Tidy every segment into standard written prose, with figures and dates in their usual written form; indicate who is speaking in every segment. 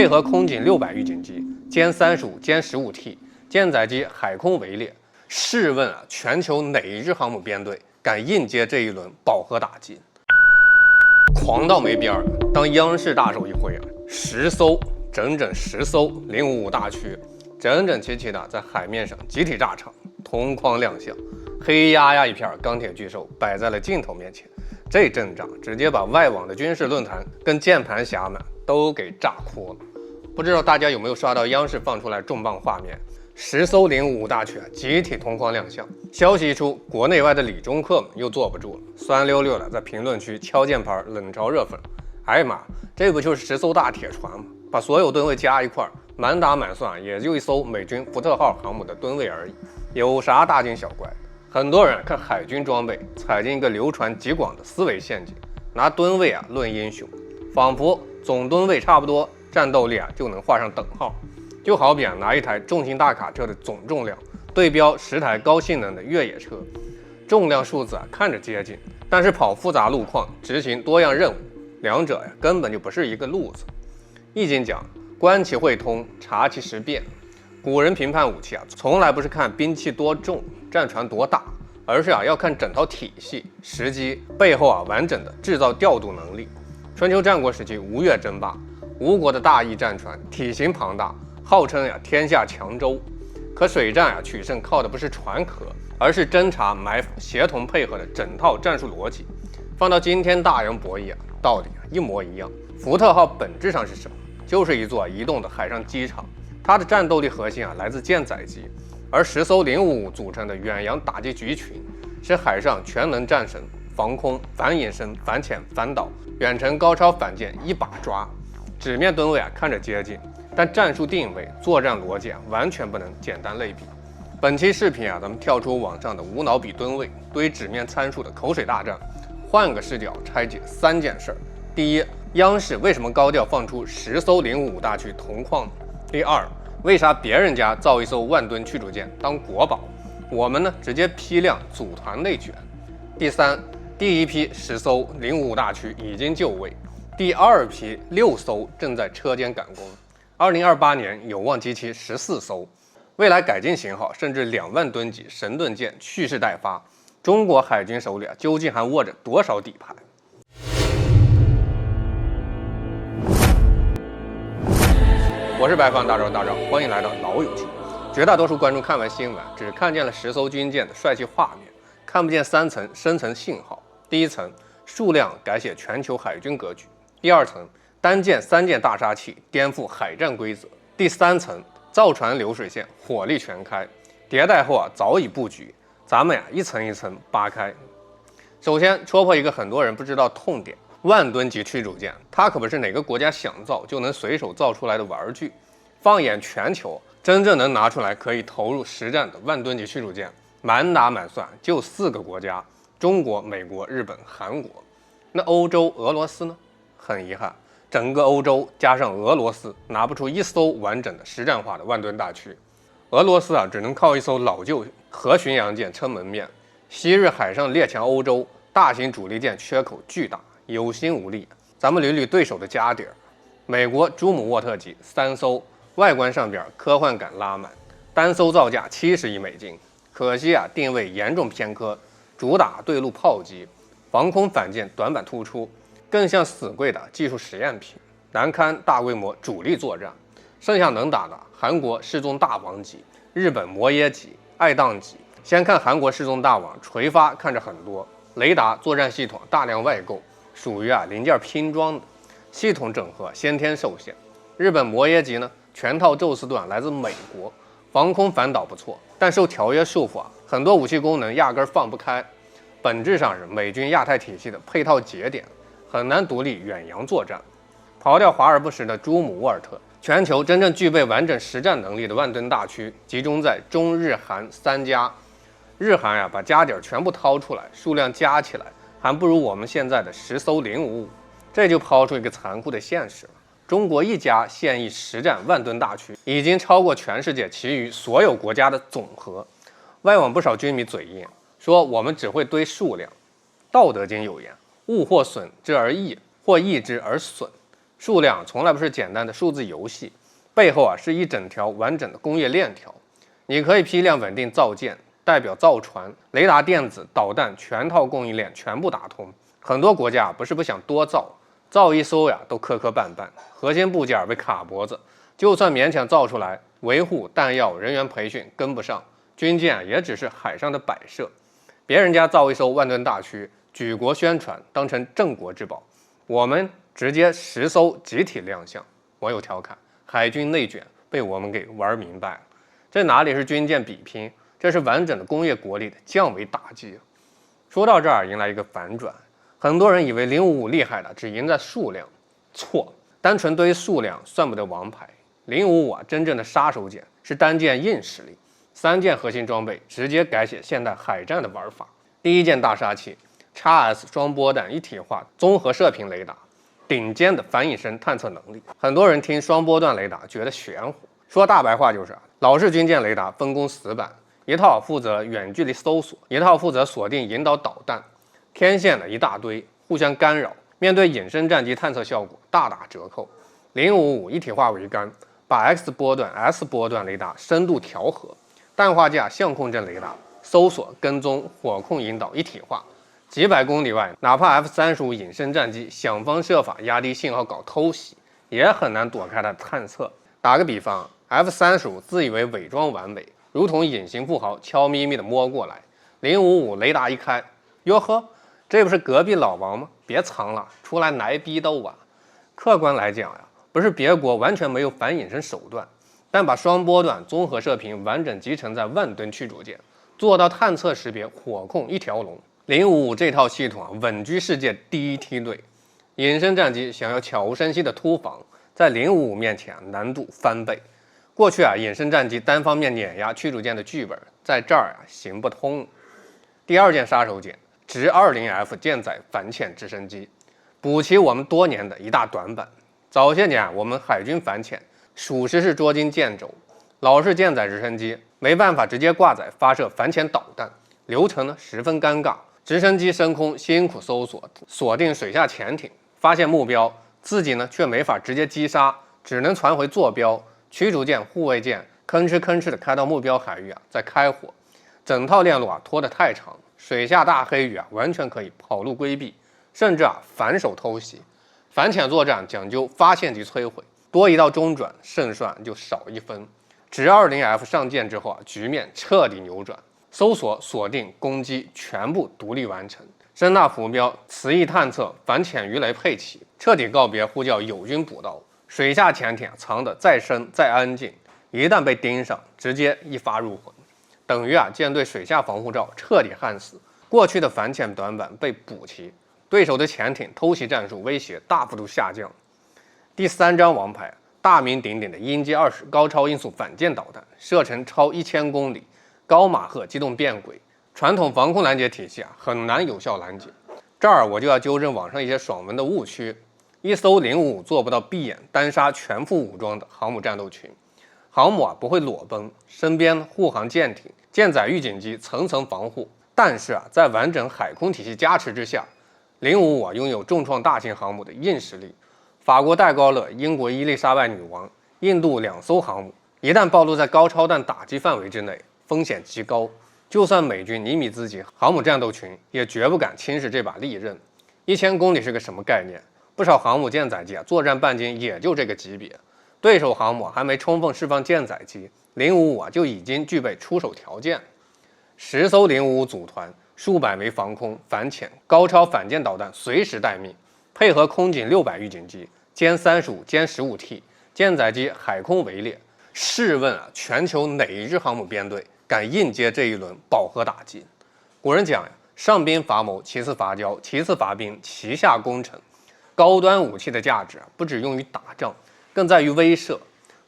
Speaker 1: 配合空警600預警機、歼35、歼 15T、艦載機海空圍獵。試問啊，全球哪一支航母編隊敢應接這一輪饱和打擊？狂到沒邊兒！當央視大手一揮啊，10艘，整整10艘055大驅，整整齊齊的在海面上集體炸場，同框亮相，黑壓壓一片鋼鐵巨獸擺在了鏡頭面前。這陣仗直接把外網的軍事論壇跟鍵盤俠們都給炸哭了。不知道大家有沒有刷到央視放出来重磅畫面？10艘055大驅集體同框亮相。消息一出，國內外的理中客們又坐不住了，酸溜溜的在評論區敲键盤，冷嘲热讽。哎呀妈，這不就是10艘大鐵船嗎？把所有噸位加一塊，滿打滿算也就一艘美軍福特號航母的噸位而已，有啥大驚小怪？很多人看海軍裝備踩進一個流傳極廣的思維陷阱，拿噸位論英雄，仿佛總噸位差不多，戰鬥力就能畫上等號。就好比拿一台重型大卡車的總重量對標10台高性能的越野車，重量數字看着接近，但是跑複雜路況、執行多樣任務，兩者根本就不是一個路子。易經講，觀其會通，察其時變。古人評判武器從來不是看兵器多重、戰船多大，而是要看整套體系、時機背後完整的制造調度能力。春秋戰國時期吴越爭霸，吳國的大翼戰船體型龐大，號稱天下強舟。可水戰取勝靠的不是船殼，而是偵察、埋伏、協同配合的整套戰術邏輯。放到今天大洋博弈道理一模一樣。福特號本質上是什麼？就是一座移动的海上機场。它的戰鬥力核心來自舰載機，而10艘055組成的遠洋打擊局群是海上全能戰神，防空、反隱身、反潛、反导、遠程高超反艦一把抓。紙面噸位看着接近，但戰術定位、作戰邏輯完全不能簡單類比。本期視頻咱們跳出網上的無腦比吨位、堆紙面參數的口水大戰，換個視角拆解3件事。第一，央視為什麼高調放出10艘055大驅同框？第二，為啥別人家造一艘10000噸驅逐艦當國寶，我們呢直接批量組團內卷？第三，第一批10艘055大驅已經就位，第二批6艘正在車間趕工。2028年有望集齊14艘，未來改進型號甚至2萬噸級神盾艦蓄勢待發。中國海軍手裡究竟還握着多少底牌？我是白放大招，歡迎来到老友記。絕大多數觀眾看完新聞，只看見了10艘軍艦的帥氣畫面，看不見3層深層信號。第一層，數量改寫全球海軍格局；第二層，單艦3件大殺器顛覆海戰規則；第三層，造船流水線火力全開，迭代後早已布局，咱們一層一層扒開。首先戳破一個很多人不知道痛點，10000噸级驅逐艦，它可不是哪個國家想造就能隨手造出來的玩具。放眼全球，真正能拿出來可以投入實戰的10000噸级驅逐艦，滿打滿算就4個國家：中國、美國、日本、韓国。那歐洲、俄羅斯呢？很遺憾，整個歐洲加上俄羅斯拿不出1艘完整的實戰化的10000噸大驅。俄羅斯只能靠一艘老舊核巡洋艦撐門面。昔日海上列強歐洲，大型主力艦缺口巨大，有心无力。咱們捋捋對手的家底儿，美國朱姆沃特级3艘，外觀上邊科幻感拉滿，單艘造價70億美金。可惜定位嚴重偏科，主打對陸炮擊，防空反艦短板突出，更像死貴的技術實驗品，難堪大規模主力作戰。剩下能打的韓國世宗大王級、日本摩耶級、愛宕級。先看韓國世宗大王，垂發看着很多，雷達、作戰系統大量外购，屬於零件拼裝的，系統整合先天受限。日本摩耶級呢，全套宙斯盾來自美國，防空反导不錯，但受条約束縛很多武器功能壓根放不開，本質上是美軍亞太体系的配套节点，很難獨立遠洋作戰。刨掉華而不實的朱姆沃爾特，全球真正具備完整實戰能力的10000噸大驅集中在中日韓3家。日韓把家底全部掏出來，數量加起來還不如我們現在的10艘055。這就拋出一個殘酷的現實了：中國一家現役實戰10000噸大驅已經超過全世界其餘所有國家的總和。外網不少軍迷嘴硬，說我們只會堆數量。道德經有言：物或損之而益，或益之而損。數量從來不是簡單的數字遊戲，背後是一整條完整的工業鏈條。你可以批量稳定造舰，代表造船、雷達、電子、導彈全套供應鏈全部打通。很多國家不是不想多造一艘都磕磕绊绊，核心部件被卡脖子，就算勉強造出來，維護、彈藥、人員培訓跟不上，軍艦也只是海上的擺設。別人家造一艘萬噸大驅，舉國宣傳，當成鎮國之寶，我們直接10艘集體亮相。網友調侃：海軍內卷被我們給玩明白了。這哪裡是軍艦比拼，這是完整的工業國力的降維打擊。說到這兒，迎來一個反轉，很多人以為055厲害的只贏在數量，錯，單純堆數量算不得王牌。055真正的殺手鐧是单件硬實力，3件核心装備直接改写现代海戰的玩法。第一件大殺器 XS 雙波段一體化綜合射頻雷達，頂尖的反隱身探測能力。很多人聽雙波段雷達覺得玄乎，說大白話就是老式軍艦雷達分工死板，一套負責遠距離搜索，一套負責鎖定引導導彈，天線一大堆，互相干擾，面對隱身戰機探測效果大打折扣。055一體化桅杆，把 X 波段、S 波段雷達深度調和，氮化鎵相控陣雷達搜索、跟蹤、火控引導一體化，幾百公里外，哪怕 F-35隱身戰機想方設法壓低信號搞偷襲，也很難躲開它的探測。打個比方，F-35自以為偽裝完美，如同隱形富豪悄咪咪地摸過來，055雷達一開，喲呵，這不是隔壁老王嗎？別藏了，出來來逼鬥啊！客觀來講不是別國完全沒有反隱身手段，但把雙波段綜合射頻完整集成在萬噸驅逐艦，做到探測識別、火控一條龍。055這套系統穩居世界第一梯隊。隱身戰機想要悄無聲息的突防，在055面前難度翻倍。過去隱身戰機單方面碾壓驅逐艦的劇本，在這兒行不通。第二件殺手鐧，直20F 艦載反潛直升機，補齊我們多年的一大短板。早些年我們海軍反潛屬實是捉襟見肘，老式艦載直升機沒辦法直接掛載發射反潛導彈，流程十分尷尬。直升機升空辛苦搜索，鎖定水下潛艇，發現目標，自己卻沒法直接擊殺，只能傳回坐標。驅逐艦、護衛艦吭哧吭哧的開到目標海域再開火，整套鏈路拖得太長，水下大黑魚完全可以跑路規避，甚至反手偷襲。反潛作戰講究發現即摧毀，多一道中轉，勝算就少一分。直20F 上艦之後局面徹底扭轉，搜索、鎖定、攻擊全部獨立完成，声納浮標、磁翼探測、反潛魚雷配齊，徹底告別呼叫友軍補刀。水下潛艇藏得再深再安靜，一旦被盯上，直接一發入魂，等於艦隊水下防護罩徹底焊死。過去的反潛短板被補齊，對手的潛艇偷襲戰術威脅大幅度下降。第3張王牌，大名鼎鼎的鷹擊20高超音速反艦導彈，射程超1000公里，高馬赫機動變軌，傳統防空攔截體系很難有效攔截。這兒我就要糾正網上一些爽文的誤區。一艘055做不到閉眼單殺全副武裝的航母戰鬥群，航母不會裸奔，身邊護航艦艇、艦載預警機層層防護。但是在完整海空體系加持之下，055擁有重創大型航母的硬實力。法國戴高樂、英國伊麗莎白女王、印度2艘航母，一旦暴露在高超彈打擊範圍之內，風險極高。就算美軍尼米茲級航母戰鬥群，也絕不敢輕視這把利刃。1000公里是個什麼概念？不少航母艦載機作戰半徑也就這個級別，對手航母還沒充分釋放艦載機，055就已經具備出手條件。10艘055組團，數百枚防空、反潛、高超反艦導彈隨時待命，配合空警600預警機、殲35、殲 15T 艦載機海空圍獵。試問全球哪一支航母編隊敢應接這一輪飽和打擊？古人講上兵伐謀，其次伐交，其次伐兵，其下攻城。高端武器的價值不只用於打仗，更在於威慑。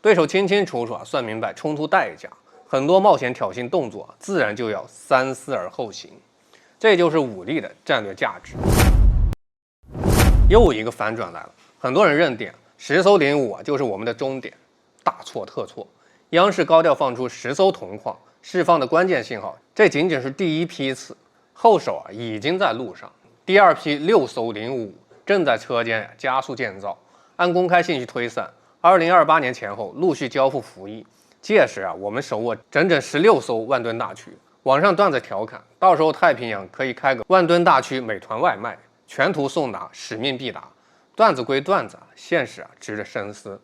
Speaker 1: 對手清清楚楚算明白衝突代價，很多冒險挑釁動作自然就要三思而後行。這就是武力的戰略價值。又一個反轉來了，很多人認定10艘055就是我們的終點，大錯特錯。央視高調放出10艘銅礦，釋放的關鍵信號，這僅僅是第一批次，後手已經在路上。第2批6艘055正在車間加速建造，按公開信息推算，2028年前後陸續交付服役。屆時我們手握整整16艘萬噸大驅。網上段子調侃，到時候太平洋可以開個萬噸大驅美團外賣，全途送達，使命必達。段子歸段子，現實值得深思。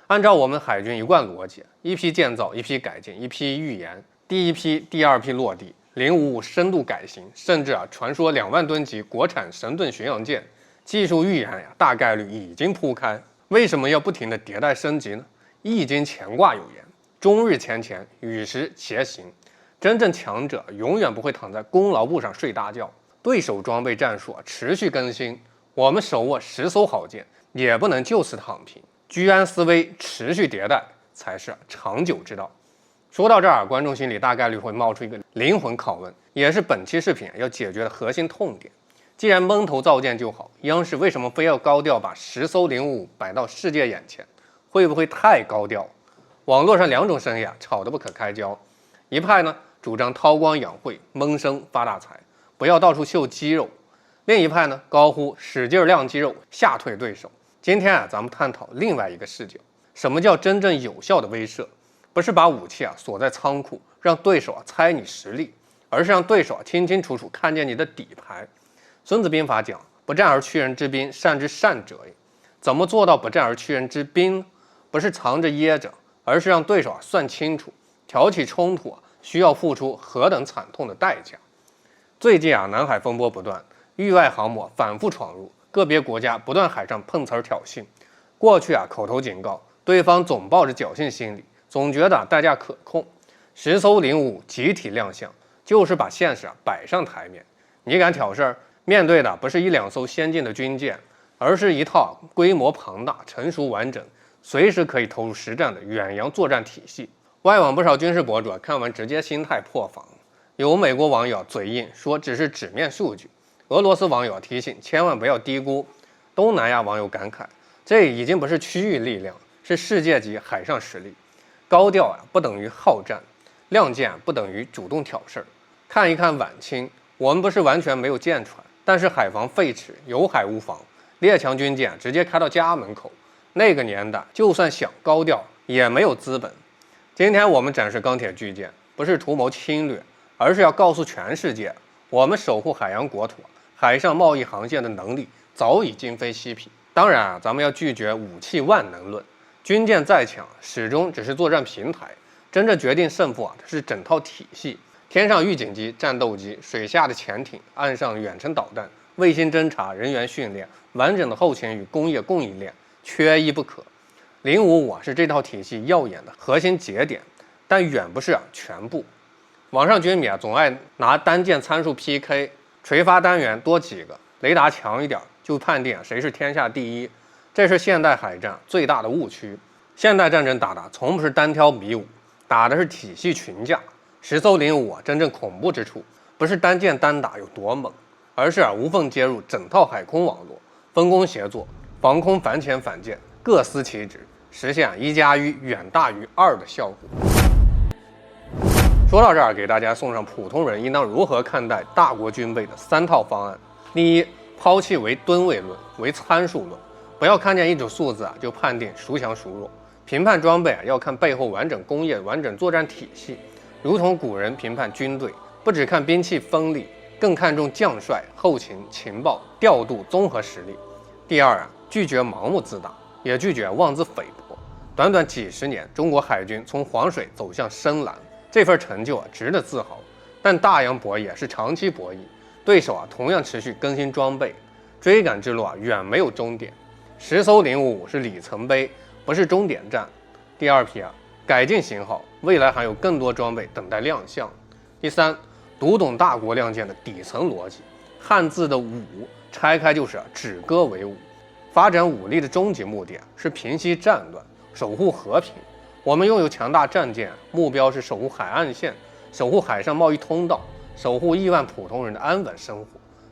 Speaker 1: 按照我們海軍一貫邏輯，一批建造，一批改進，一批預研，第一批、第二批落地，055深度改型，甚至傳說2萬噸級國產神盾巡洋艦，技術預言大概率已經鋪開。為什麼要不停地迭代升級呢？易經乾卦有言，終日乾乾，與時偕行。真正強者永遠不會躺在功勞簿上睡大覺。對手裝備戰術持續更新，我們手握10艘好艦，也不能就此躺平。居安思危，持續迭代才是長久之道。說到這兒，觀眾心裡大概率會冒出一個靈魂拷問，也是本期視頻要解決的核心痛點。既然蒙頭造艦就好，央視為什么非要高調把10艘055擺到世界眼前？會不會太高調？網絡上兩種聲音吵得不可開交。一派呢主張韜光養晦，蒙生發大財，不要到處秀肌肉；另一派呢高呼使勁亮肌肉，嚇退對手。今天咱們探討另外一個視角，什麼叫真正有效的威懾？不是把武器鎖在倉庫，讓對手猜你實力，而是讓對手清清楚楚看見你的底牌。孫子兵法講，不戰而屈人之兵，善之善者也。怎麼做到不戰而屈人之兵？不是藏着掖着，而是讓對手算清楚，挑起衝突需要付出何等慘痛的代價。最近南海風波不斷，域外航母反覆闖入，個別國家不斷海上碰瓷兒挑釁。過去口頭警告，對方總抱着僥倖心理，總覺得代價可控。10艘055集體亮相，就是把現實擺上台面。你敢挑事兒，面對的不是1、2艘先進的軍艦，而是一套規模龐大、成熟完整、隨時可以投入實戰的遠洋作戰體系。外網不少軍事博主看完直接心態破防，有美國網友嘴硬說只是紙面數據，俄羅斯網友提醒千萬不要低估，東南亞網友感慨這已經不是區域力量，是世界級海上實力。高調不等於好戰，亮劍不等於主動挑事兒。看一看晚清，我們不是完全沒有艦船，但是海防廢弛，有海無防，列強軍艦直接開到家門口。那個年代就算想高調也沒有資本。今天我們展示鋼鐵巨艦，不是圖謀侵略，而是要告訴全世界，我們守護海洋國土、海上貿易航線的能力早已今非昔比。當然咱們要拒絕武器萬能論，軍艦再強始終只是作戰平台，真正決定勝負是整套體系。天上預警機、戰鬥機，水下的潛艇，岸上遠程導彈、衛星偵察、人員訓練，完整的後勤與工業供應鏈缺一不可。055是這套體系耀眼的核心節點，但遠不是全部。網上軍迷總愛拿單艦參數 PK， 垂發單元多幾個，雷達強一點就判定誰是天下第一，這是現代海戰最大的誤區。現代戰爭打的從不是單挑比武，打的是體系群架。10艘055真正恐怖之處，不是單艦單打有多猛，而是無縫接入整套海空網絡，分工協作，防空反潛反艦各司其職，實現1+1遠大於2的效果。說到這兒，給大家送上普通人應當如何看待大國軍備的3套方案。第一，拋棄為噸位論，為參數論，不要看見一組數字就判定孰強孰弱。評判裝備要看背後完整工業、完整作戰體系。如同古人評判軍隊，不只看兵器鋒利，更看重將帥、後勤、情報、調度綜合實力。第二拒絕盲目自大，也拒絕妄自菲薄。短短幾十年，中國海軍從黃水走向深藍，這份成就值得自豪。但大洋博弈是長期博弈，對手同樣持續更新裝備，追趕之路遠沒有終點。10艘055是里程碑，不是終點站。第二批改進型號，未來還有更多裝備等待亮相。第三，讀懂大國亮劍的底層邏輯，漢字的武拆開就是止戈為武。發展武力的終極目的是平息戰亂，守護和平。我們擁有強大戰艦，目標是守護海岸線，守護海上貿易通道，守護億萬普通人的安穩生活，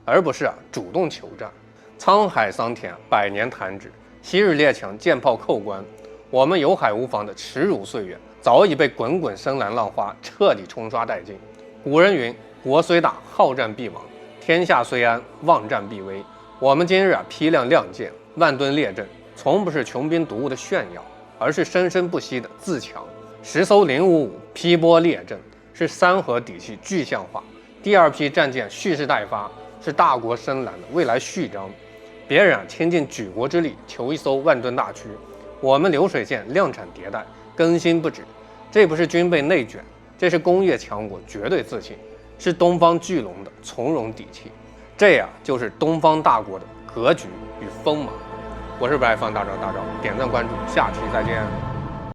Speaker 1: 而不是主動求戰。滄海桑田，百年彈指，昔日列強艦炮扣關，我們有海無防的恥辱歲月早已被滾滾深藍浪花徹底沖刷殆盡。古人云：國雖大，好戰必亡；天下雖安，忘戰必危。我們今日批量亮劍，萬噸列陣，從不是窮兵黷武的炫耀，而是生生不息的自強。10艘055劈波列陣，是三河底氣具象化；第二批戰艦蓄勢待發，是大國深藍的未來序章。別人傾盡舉國之力求一艘萬噸大驅，我們流水線量產迭代，更新不止。這不是軍備內卷，這是工業強國絕對自信，是東方巨龍的從容底氣。這就是東方大國的格局與鋒芒。我是不愛放大招，点讚關注，下期再見。